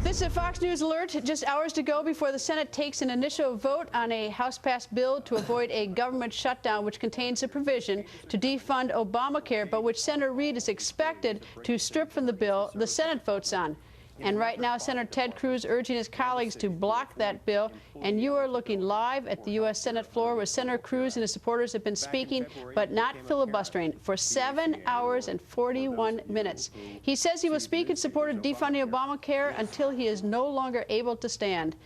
This is a Fox News alert. Just hours to go before the Senate takes an initial vote on a House-passed bill to avoid a government shutdown, which contains a provision to defund Obamacare, but which Senator Reid is expected to strip from the bill the Senate votes on. And right now, Senator Ted Cruz urging his colleagues to block that bill. And you are looking live at the U.S. Senate floor, where Senator Cruz and his supporters have been speaking, but not filibustering, for 7 hours and 41 minutes. He says he will speak in support of defunding Obamacare until he is no longer able to stand.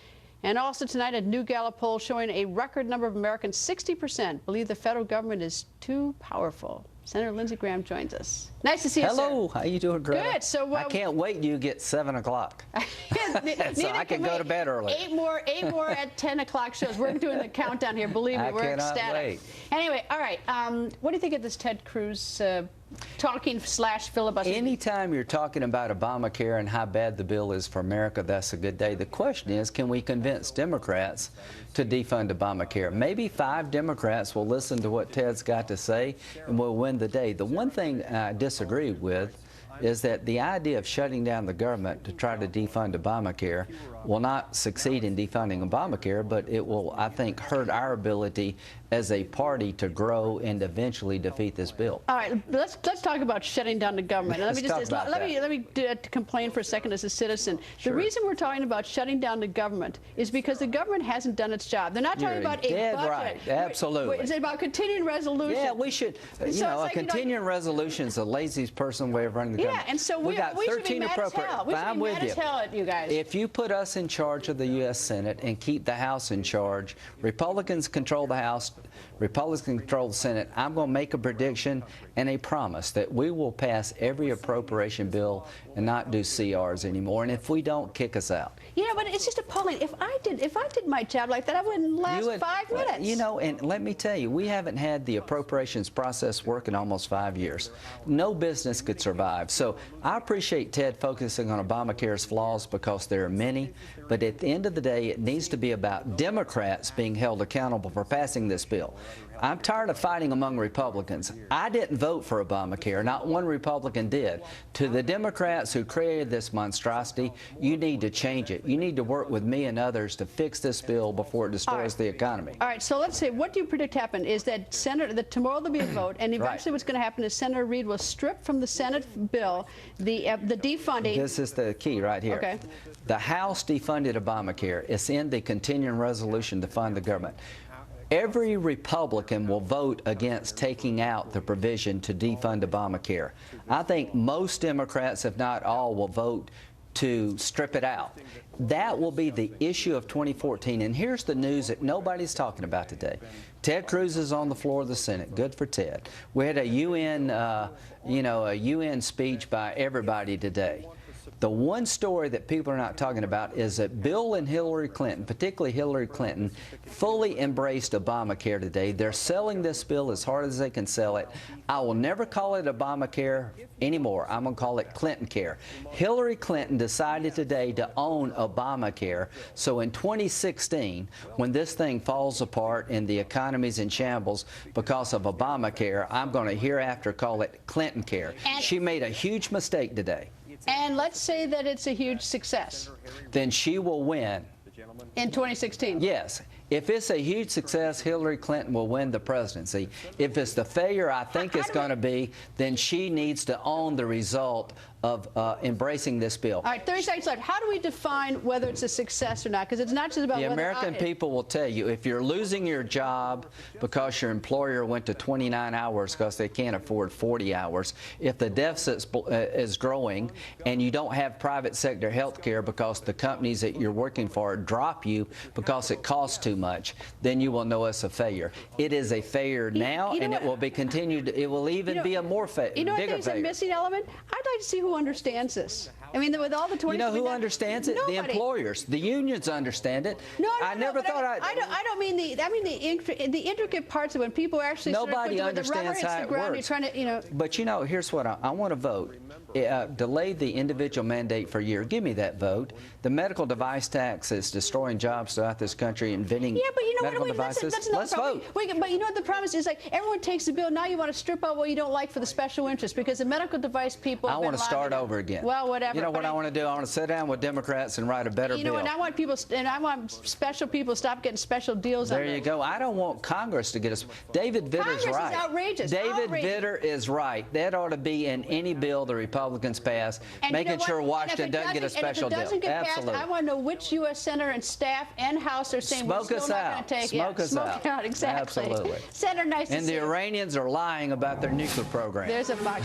And also tonight, a new Gallup poll showing a record number of Americans, 60%, believe the federal government is too powerful. Senator Lindsey Graham joins us. Nice to see you, Hello. sir. How you doing, Greg? Good. So I can't wait till you get 7 o'clock. So I can go to bed early. Eight more at 10 o'clock shows. We're doing the countdown here. Believe me, we're ecstatic. Wait. Anyway, all right. What do you think of this Ted Cruz talking / filibustering? Anytime you're talking about Obamacare and how bad the bill is for America, that's a good day. The question is, can we convince Democrats to defund Obamacare? Maybe 5 Democrats will listen to what Ted's got to say and will win the day. The one thing I disagree with is that the idea of shutting down the government to try to defund Obamacare will not succeed in defunding Obamacare, but it will, I think, hurt our ability as a party to grow and eventually defeat this bill. All right, let's talk about shutting down the government. Let me complain for a second as a citizen. Sure. The reason we're talking about shutting down the government is because the government hasn't done its job. They're not talking about a dead budget. Right. Absolutely. It's about continuing resolution. Yeah, we should. A continuing resolution is the laziest person way of running the government. Yeah, and so we got should 13 be mad as appropriate. hell. We should be mad as hell at you guys. If you put us in charge of the U.S. Senate and keep the House in charge, Republicans control the House, Republicans control the Senate, I'm going to make a prediction and a promise that we will pass every appropriation bill and not do CRs anymore. And if we don't, kick us out. You know, but it's just appalling. If I did my job like that, I wouldn't last 5 minutes. You know, and let me tell you, we haven't had the appropriations process work in almost 5 years. No business could survive. So I appreciate Ted focusing on Obamacare's flaws because there are many. But at the end of the day, it needs to be about Democrats being held accountable for passing this bill. I'm tired of fighting among Republicans. I didn't vote for Obamacare. Not one Republican did. To the Democrats who created this monstrosity, you need to change it. You need to work with me and others to fix this bill before it destroys the economy. All right, so let's say, what do you predict happen is that tomorrow there'll be a vote, and eventually what's going to happen is Senator Reid will strip from the Senate bill the defunding. This is the key right here. Okay. The House defunded Obamacare. It's in the continuing resolution to fund the government. Every Republican will vote against taking out the provision to defund Obamacare. I think most Democrats, if not all, will vote to strip it out. That will be the issue of 2014. And here's the news that nobody's talking about today. Ted Cruz is on the floor of the Senate. Good for Ted. We had a UN speech by everybody today. The one story that people are not talking about is that Bill and Hillary Clinton, particularly Hillary Clinton, fully embraced Obamacare today. They're selling this bill as hard as they can sell it. I will never call it Obamacare anymore. I'm going to call it Clinton Care. Hillary Clinton decided today to own Obamacare. So in 2016, when this thing falls apart and the economy's in shambles because of Obamacare, I'm going to hereafter call it Clinton Care. She made a huge mistake today. And let's say that it's a huge success. Then she will win. In 2016? Yes. If it's a huge success, Hillary Clinton will win the presidency. If it's the failure I think it's going to be, then she needs to own the result of embracing this bill. All right, 30 seconds left. How do we define whether it's a success or not? Because it's not just about the American people will tell you, if you're losing your job because your employer went to 29 hours because they can't afford 40 hours, if the deficit is growing and you don't have private sector health care because the companies that you're working for drop you because it costs too much, then you will know it's a failure. It is a failure now, and it will be continued. It will even be a more bigger failure. You know what I think is a missing element? I'd like to see who understands this. I mean, with all the 20. You know who understands it? Nobody. The employers. The unions understand it. I don't mean the intricate parts of when people actually nobody understands how it works. You're trying to, But you know, here's what I want to vote. Delay the individual mandate for a year. Give me that vote. The medical device tax is destroying jobs throughout this country, inventing medical devices. Let's vote. But you know what the problem is? Like everyone takes the bill. Now you want to strip out what you don't like for the special interest because the medical device people. I want to start start over again. Well, whatever. You know what I want to do? I want to sit down with Democrats and write a better bill. And I want people, and I want special people to stop getting special deals. There you go. I don't want Congress to get us. David Vitter's right. Congress is outrageous. David Vitter is right. That ought to be in any bill the Republicans pass, making sure Washington doesn't get a special deal. Absolutely. Absolutely. Passed, I want to know which U.S. Senator and staff and House are saying we're still not going to take it. Smoke us out. Smoke out, exactly. Absolutely. Senator, nice to see you. And the Iranians are lying about their nuclear program. There's a box.